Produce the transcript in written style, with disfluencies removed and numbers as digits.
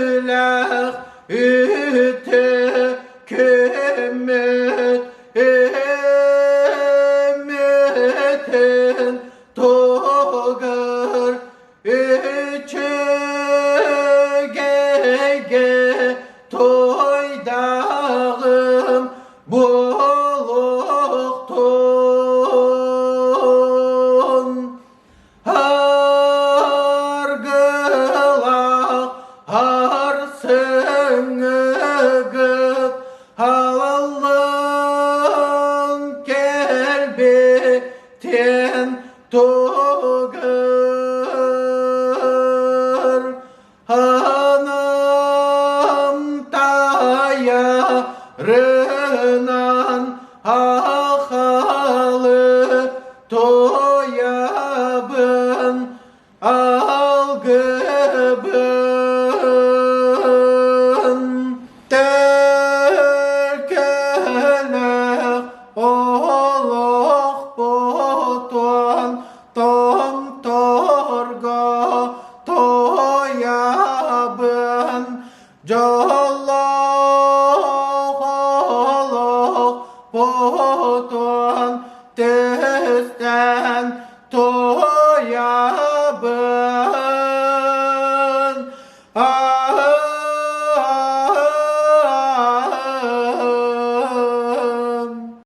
Yerler üte kemet emeten togar içege toydağım bolukton hargılak harsınıgıp halalın kelbeten togar hanım tayarınan akalı toyabın algıbın terkelek oluk botan tom torga toyabın jolok oluk botan